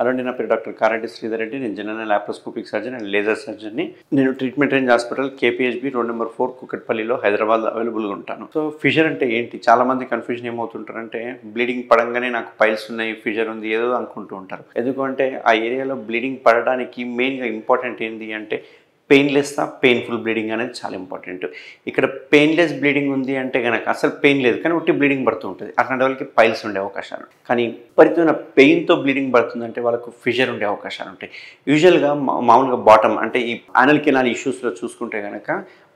Hello అండి, నా పేరు డాక్టర్ కారెడ్డి శ్రీధర్ రెడ్డి. నేను general laparoscopic surgeon and laser సర్జన్ని. నేను treatment range hospital KPHB road number 4 కుకట్పల్లిలో హైదరాబాద్ అవైలబుల్గా ఉంటాను. సో ఫిషర్ అంటే ఏంటి? చాలా మంది కన్ఫ్యూజన్ ఏమవుతుంటారంటే బ్లీడింగ్ పడంగానే నాకు పైల్స్ ఉన్నాయి, ఫిషర్ ఉంది ఏదో అనుకుంటూ ఉంటారు. ఎందుకంటే ఆ ఏరియాలో బ్లీడింగ్ పడడానికి మెయిన్గా ఇంపార్టెంట్ ఏంటి అంటే పెయిన్లెస్ పెయిన్ఫుల్ బ్లీడింగ్ అనేది చాలా ఇంపార్టెంట్. ఇక్కడ పెయిన్లెస్ బ్లీడింగ్ ఉంది అంటే కనుక అసలు పెయిన్ లేదు కానీ ఒట్టి బ్లీడింగ్ పడుతూ ఉంటుంది. అట్లాంటి వాళ్ళకి పైల్స్ ఉండే అవకాశాలు. కానీ విపరీతమైన పెయిన్తో బ్లీడింగ్ పడుతుందంటే వాళ్ళకు ఫిషర్ ఉండే అవకాశాలు ఉంటాయి. యూజువల్గా మామూలుగా బాటమ్ అంటే ఈ యానల్ కెనాల్ ఇష్యూస్లో చూసుకుంటే కనుక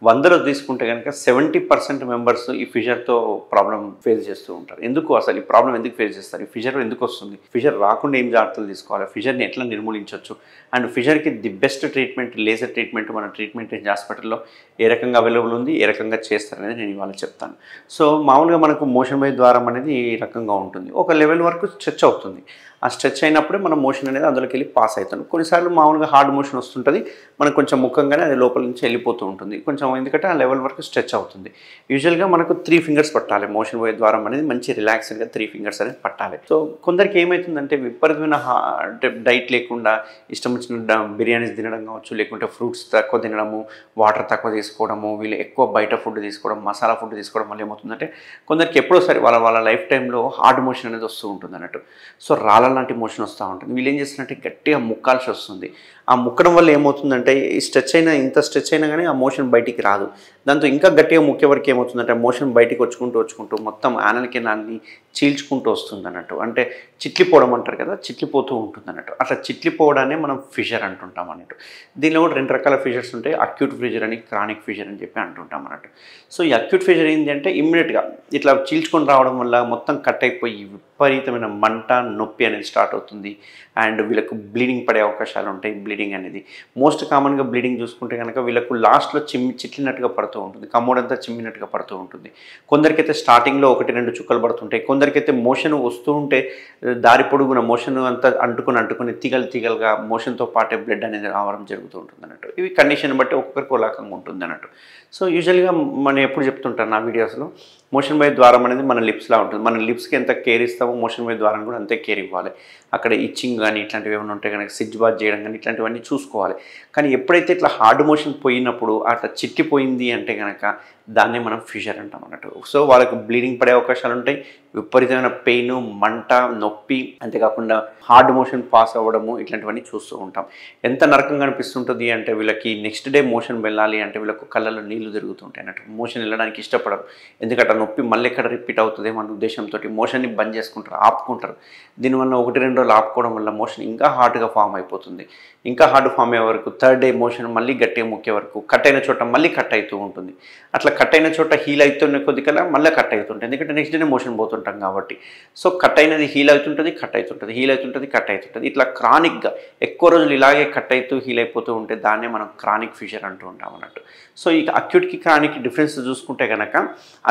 100లో తీసుకుంటే కనుక 70% మెంబర్స్ ఈ ఫిషర్తో ప్రాబ్లం ఫేస్ చేస్తూ ఉంటారు. ఎందుకు అసలు ఈ ప్రాబ్లం ఎందుకు ఫేస్ చేస్తారు? ఈ ఫిషర్ ఎందుకు వస్తుంది? ఫిషర్ రాకుండా ఏం జాగ్రత్తలు తీసుకోవాలి? ఫిషర్ని ఎట్లా నిర్మూలించవచ్చు? అండ్ ఫిషర్కి the best treatment laser treatment మన ట్రీట్మెంట్ రేంజ్ హాస్పిటల్లో ఏ రకంగా అవైలబుల్ ఉంది, ఏ రకంగా చేస్తారనేది నేను ఇవాళ చెప్తాను. సో మామూలుగా మనకు మోషన్ బై ద్వారం అనేది ఈ రకంగా ఉంటుంది. ఒక లెవెల్ వరకు స్ట్రెచ్ అవుతుంది. ఆ స్ట్రెచ్ అయినప్పుడే మన మోషన్ అనేది అందులోకి వెళ్ళి పాస్ అవుతుంది. కొన్నిసార్లు మామూలుగా హార్డ్ మోషన్ వస్తుంటుంది, మనకు కొంచెం ముఖంగానే అది లోపల నుంచి వెళ్ళిపోతూ ఉంటుంది. కొంచెం ఎందుకంటే ఆ లెవెల్ వరకు స్ట్రెచ్ అవుతుంది. యూజువల్గా మనకు 3 ఫింగర్స్ పట్టాలి. మోషన్ పోయే ద్వారం అనేది మంచి రిలాక్స్డ్గా 3 ఫింగర్స్ అనేది పట్టాలి. సో కొందరికి ఏమవుతుందంటే విపరీతమైన అంటే డైట్ లేకుండా ఇష్టం వచ్చిన బిర్యానీస్ తినడం కావచ్చు, లేకుంటే ఫ్రూట్స్ తక్కువ తినడము, వాటర్ తక్కువ తీసుకోవడము, వీళ్ళు ఎక్కువ బయట ఫుడ్ తీసుకోవడం, మసాలా ఫుడ్ తీసుకోవడం వల్ల ఏమవుతుందంటే కొందరికి ఎప్పుడో సరే వాళ్ళ లైఫ్ టైంలో హార్డ్ మోషన్ అనేది వస్తూ ఉంటుంది అన్నట్టు. సో రాళ్ళ లాంటి మోషన్ వస్తూ ఉంటుంది. వీళ్ళు ఏం చేస్తున్నారంటే గట్టిగా ముక్కాల్సి వస్తుంది. ఆ ముక్కడం వల్ల ఏమవుతుందంటే ఈ స్ట్రెచ్ అయినా ఇంత స్ట్రెచ్ అయినా కానీ ఆ మోషన్ బయటికి రాదు. దాంతో ఇంకా గట్టిగా ముఖ్య వరకు ఏమవుతుందంటే మోషన్ బయటికి వచ్చుకుంటూ మొత్తం యానల్ కెనాల్ని చీల్చుకుంటూ వస్తుంది అన్నట్టు. అంటే చిట్లిపోవడం అంటారు కదా, చిట్లిపోతూ ఉంటుంది అన్నట్టు. అట్లా చిట్లిపోవడాన్ని మనం ఫిషర్ అంటుంటాం అన్నట్టు. దీనిలో కూడా 2 రకాల ఫిషర్స్ ఉంటాయి. అక్యూట్ ఫిషర్ అని, క్రానిక్ ఫిషర్ అని చెప్పి అంటుంటాం అన్నట్టు. సో ఈ అక్యూట్ ఫిషర్ ఏంటి అంటే ఇమ్మీడియట్గా ఇట్లా చీల్చుకొని రావడం వల్ల మొత్తం కట్ అయిపోయి విపరీతమైన మంట, నొప్పి అనేది స్టార్ట్ అవుతుంది. అండ్ వీళ్ళకు బ్లీడింగ్ పడే అవకాశాలు ఉంటాయి. బ్లీడింగ్ అనేది మోస్ట్ కామన్గా బ్లీడింగ్ చూసుకుంటే కనుక వీళ్ళకు లాస్ట్లో చిట్లినట్టుగా పడుతూ ఉంటుంది. కమ్మోడంతా చిమ్మినట్టుగా పడుతూ ఉంటుంది. కొందరికైతే స్టార్టింగ్లో 1-2 చుక్కలు పడుతుంటాయి. కొందరికైతే మోషన్ వస్తూ ఉంటే దారి పొడుగున మోషన్ అంతా అంటుకుని తీగలుగా మోషన్తో పాటే బ్లడ్ అనేది రావడం జరుగుతూ ఉంటుంది అన్నట్టు. ఇవి కండిషన్ బట్టి ఒక్కొక్కరికి ఒక రకంగా ఉంటుంది అన్నట్టు. సో యూజువల్గా మనం ఎప్పుడు చెప్తుంటాను నా వీడియోస్లో, మోషన్ బై ద్వారం అనేది మన లిప్స్లా ఉంటుంది. మన లిప్స్కి ఎంత కేర్ ఇస్తామో మోషన్ బై ద్వారం కూడా అంతే కేర్ ఇవ్వాలి. అక్కడ ఇచ్చింగ్ కానీ ఇట్లాంటివి ఏమైనా ఉంటే కనుక సిడ్జ్ బాత్ చేయడం కానీ ఇట్లాంటివన్నీ చూసుకోవాలి. కానీ ఎప్పుడైతే ఇట్లా హార్డ్ మోషన్ పోయినప్పుడు అట్లా చిట్టిపోయింది అంటే కనుక దాన్నే మనం ఫిషర్ అంటాం అన్నట్టు. సో వాళ్ళకి బ్లీడింగ్ పడే అవకాశాలు ఉంటాయి. విపరీతమైన పెయిన్, మంట, నొప్పి, అంతేకాకుండా హార్డ్ మోషన్ పాస్ అవ్వడము ఇట్లాంటివన్నీ చూస్తూ ఉంటాం. ఎంత నరకంగా అనిపిస్తుంటుంది అంటే వీళ్ళకి నెక్స్ట్ డే మోషన్ వెళ్ళాలి అంటే వీళ్ళకు కళ్ళలో నీళ్లు తిరుగుతుంటాయి అన్నట్టు. మోషన్ వెళ్ళడానికి ఇష్టపడరు. ఎందుకంటే నొప్పి మళ్ళీ ఎక్కడ రిపీట్ అవుతుందేమో అన్న ఉద్దేశంతో మోషన్ని బంద్ చేసుకుంటారు, ఆపుకుంటారు. దీనివల్ల 1-2 రోజులు ఆపుకోవడం వల్ల మోషన్ ఇంకా హార్డ్గా ఫామ్ అయిపోతుంది. ఇంకా హార్డ్ ఫామ్ అయ్యే వరకు 3rd డే మోషన్ మళ్ళీ గట్టిగా మొక్కే వరకు కట్ అయిన చోట మళ్ళీ కట్ అవుతూ ఉంటుంది. అట్లా కట్ అయిన చోట హీల్ అవుతున్న కొద్దికల్లా మళ్ళీ కట్ అవుతుంటుంది. ఎందుకంటే నెక్స్ట్ డేనే మోషన్ పోతుంటాం కాబట్టి. సో కట్ అయినది హీల్ అవుతుంటుంది, కట్ అవుతుంటుంది, హీల్ అవుతుంటుంది, కట్ అవుతుంటుంది. ఇట్లా క్రానిక్గా ఎక్కువ రోజులు ఇలాగే కట్ అవుతూ హీల్ అయిపోతూ ఉంటే దాన్నే మనం క్రానిక్ ఫిషర్ అంటూ ఉంటాం అన్నట్టు. సో ఇక అక్యూట్కి క్రానిక్ డిఫరెన్స్ చూసుకుంటే కనుక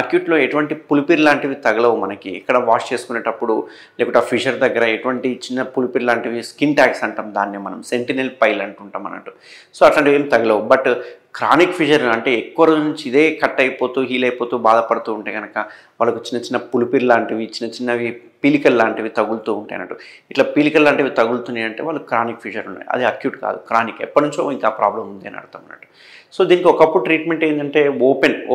అక్యూట్లో ఎటువంటి పులిపిరి లాంటివి తగలవు మనకి. ఇక్కడ వాష్ చేసుకునేటప్పుడు లేకపోతే ఆ ఫిషర్ దగ్గర ఎటువంటి చిన్న పులిపిరి లాంటివి స్కిన్ ట్యాగ్స్ అంటాం, దాన్ని మనం సెంటినల్ పైల్ అంటుంటాం అన్నట్టు. సో అట్లాంటివి ఏం తగలవు. బట్ క్రానిక్ ఫిషర్ అంటే ఎక్కువ రోజు నుంచి ఇదే కట్ అయిపోతూ హీల్ అయిపోతూ బాధపడుతూ ఉంటే కనుక వాళ్ళకు చిన్న పులిపిరి లాంటివి చిన్నవి పీలికల్ లాంటివి తగులుతూ ఉంటాయి అన్నట్టు. ఇట్లా పీలికల్ లాంటివి తగులుతున్నాయి అంటే వాళ్ళు క్రానిక్ ఫిషర్ ఉన్నాయి. అది అక్యూట్ కాదు, క్రానిక్. ఎప్పటి నుంచో ఇంకా ప్రాబ్లం ఉంది అని అర్థం అన్నట్టు. సో దీనికి ఒకప్పుడు ట్రీట్మెంట్ ఏంటంటే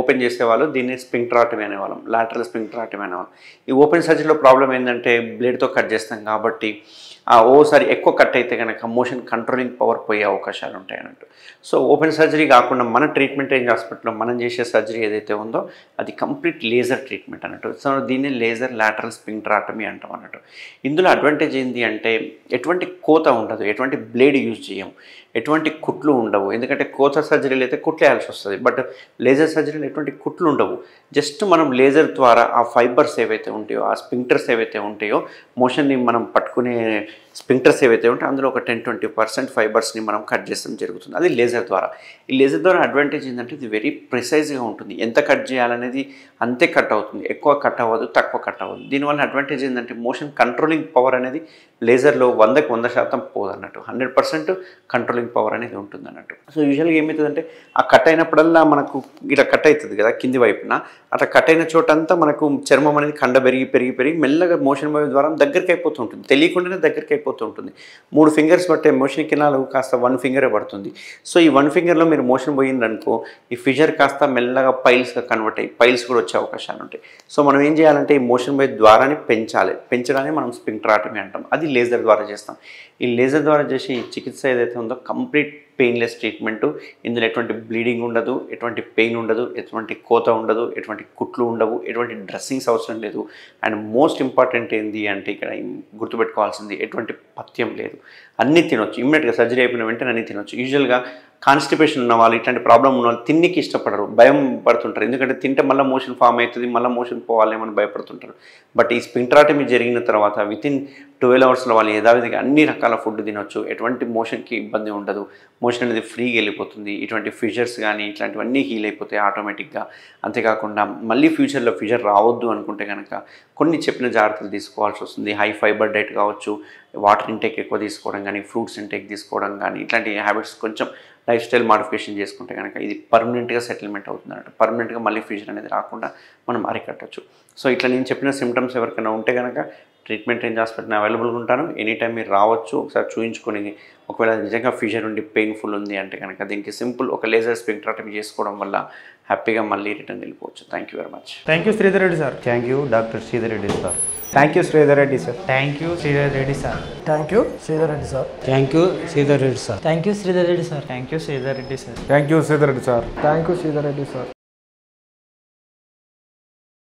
ఓపెన్ చేసేవాళ్ళు. దీన్ని స్పింక్టరాటమీ అనేవాళ్ళం, లాటరల్ స్పింక్టరాటమీ అనేవాళ్ళం. ఈ ఓపెన్ సర్జరీలో ప్రాబ్లం ఏంటంటే బ్లేడ్తో కట్ చేస్తాం కాబట్టి ఓసారి ఎక్కువ కట్ అయితే కనుక మోషన్ కంట్రోలింగ్ పవర్ పోయే అవకాశాలు ఉంటాయి అన్నట్టు. సో ఓపెన్ సర్జరీ కాకుండా మన ట్రీట్మెంట్ రేంజ్ హాస్పిటల్లో మనం చేసే సర్జరీ ఏదైతే ఉందో అది కంప్లీట్ లేజర్ ట్రీట్మెంట్ అన్నట్టు. సో దీన్ని లేజర్ లాటరల్ స్పింక్టరాటమీ అంటాం అన్నట్టు. ఇందులో అడ్వాంటేజ్ ఏంటి అంటే ఎటువంటి కోత ఉండదు, ఎటువంటి బ్లేడ్ యూజ్ చేయము, ఎటువంటి కుట్లు ఉండవు. ఎందుకంటే కోత సర్జరీలు అయితే కుట్లు వేయాల్సి వస్తుంది. బట్ లేజర్ సర్జరీలు ఎటువంటి కుట్లు ఉండవు. జస్ట్ మనం లేజర్ ద్వారా ఆ ఫైబర్స్ ఏవైతే ఉంటాయో, ఆ స్పింక్టర్స్ ఏవైతే ఉంటాయో, మోషన్ని మనం పట్టుకునే స్పింక్టర్స్ ఏవైతే ఉంటాయో అందులో ఒక 10-20% ఫైబర్స్ని మనం కట్ చేస్తాం జరుగుతుంది. అది లేజర్ ద్వారా. ఈ లేజర్ ద్వారా అడ్వాంటేజ్ ఏంటంటే ఇది వెరీ ప్రిసైజ్గా ఉంటుంది. ఎంత కట్ చేయాలనేది అంతే కట్ అవుతుంది. ఎక్కువ కట్ అవ్వదు, తక్కువ కట్ అవ్వదు. దీనివల్ల అడ్వాంటేజ్ ఏంటంటే మోషన్ కంట్రోలింగ్ పవర్ అనేది లేజర్లో 100% పోదన్నట్టు. 100% కంట్రోలింగ్ పవర్ అనేది ఉంటుంది అన్నట్టు. సో యూజువల్గా ఏమవుతుందంటే ఆ కట్ అయినప్పుడల్లా మనకు ఇలా కట్ అవుతుంది కదా కింది వైపున, అట్లా కట్ అయిన చోటంతా మనకు చర్మం అనేది కండ పెరిగి మెల్లగా మోషన్ ద్వారా దగ్గరికి అయిపోతూ ఉంటుంది. తెలియకుండానే దగ్గరికి అయిపోతూ ఉంటుంది. 3 ఫింగర్స్ పట్టే మోషన్ కినాలు కాస్త 1 ఫింగరే పడుతుంది. సో ఈ 1 ఫింగర్లో మీరు మోషన్ పోయిందనుకో ఈ ఫిషర్ కాస్త మెల్లగా పైల్స్గా కన్వర్ట్ అయ్యి పైల్స్ కూడా వచ్చే అవకాశాలు ఉంటాయి. సో మనం ఏం చేయాలంటే ఈ మోషన్ పోయే ద్వారాన్ని పెంచడాన్ని మనం స్పింక్టరాటమీ అంటాం. అది లేజర్ ద్వారా చేస్తాం. ఈ లేజర్ ద్వారా చేసే ఈ చికిత్స ఏదైతే ఉందో కంప్లీట్ పెయిన్లెస్ ట్రీట్మెంట్. ఇందులో ఎటువంటి బ్లీడింగ్ ఉండదు, ఎటువంటి పెయిన్ ఉండదు, ఎటువంటి కోత ఉండదు, ఎటువంటి కుట్లు ఉండవు, ఎటువంటి డ్రెస్సింగ్స్ అవసరం లేదు. అండ్ మోస్ట్ ఇంపార్టెంట్ ఏంటి అంటే ఇక్కడ గుర్తుపెట్టుకోవాల్సింది ఎటువంటి పథ్యం లేదు. అన్నీ తినొచ్చు. ఇమ్మీడియట్గా సర్జరీ అయిపోయిన వెంటనే అన్నీ తినొచ్చు. యూజువల్గా కాన్స్టిపేషన్ ఉన్న వాళ్ళు, ఇట్లాంటి ప్రాబ్లం ఉన్న వాళ్ళు తిన్నికి ఇష్టపడరు, భయం పడుతుంటారు. ఎందుకంటే తింటే మళ్ళీ మోషన్ ఫామ్ అవుతుంది, మళ్ళీ మోషన్ పోవాలేమని భయపడుతుంటారు. బట్ ఈ స్పింక్టరాటమీ జరిగిన తర్వాత వితిన్ 12 అవర్స్లో వాళ్ళు యథావిధిగా అన్ని రకాల ఫుడ్ తినొచ్చు. ఎటువంటి మోషన్కి ఇబ్బంది ఉండదు. మోషన్ అనేది ఫ్రీగా వెళ్ళిపోతుంది. ఇటువంటి ఫిషర్స్ కానీ ఇట్లాంటివన్నీ హీల్ అయిపోతాయి ఆటోమేటిక్గా. అంతేకాకుండా మళ్ళీ ఫ్యూచర్లో ఫిషర్ రావద్దు అనుకుంటే కనుక కొన్ని చెప్పిన జాగ్రత్తలు తీసుకోవాల్సి వస్తుంది. హై ఫైబర్ డైట్ కావచ్చు, వాటర్ ఇంటేక్ ఎక్కువ తీసుకోవడం కానీ, ఫ్రూట్స్ ఇంటేక్ తీసుకోవడం కానీ, ఇట్లాంటి హ్యాబిట్స్ కొంచెం లైఫ్ స్టైల్ మాడిఫికేషన్ చేసుకుంటే కనుక ఇది పర్మనెంట్గా సెటిల్మెంట్ అవుతుంది అన్నట్టు. పర్మనెంట్గా మళ్ళీ ఫిషర్ అనేది రాకుండా మనం అరికట్టచ్చు. సో ఇట్లా నేను చెప్పిన సిమ్టమ్స్ ఎవరికైనా ఉంటే కనుక ట్రీట్మెంట్ రేంజ్ హాస్పిటల్ అవైలబుల్గా ఉంటాను. ఎనీ టైం మీరు రావచ్చు, ఒకసారి చూయించుకొని ఒకవేళ నిజంగా ఫిషర్ ఉండి పెయిన్ఫుల్ ఉంది అంటే కనుక దీనికి సింపుల్ ఒక లేజర్ స్పింక్టరాటమీ చేసుకోవడం వల్ల హ్యాపీగా మళ్ళీ రిటర్న్ వెళ్ళిపోవచ్చు. Thank you very much. Thank you Sridhar Reddy sir. Thank you doctor Sridhar Reddy sir. Thank you Sridhar Reddy sir. Thank you Sridhar Reddy sir. Thank you Sridhar Reddy sir. Thank you Sridhar Reddy sir. Thank you Sridhar Reddy sir. Thank you Sridhar Reddy sir. Thank you Sridhar Reddy sir. Thank you Sridhar Reddy sir.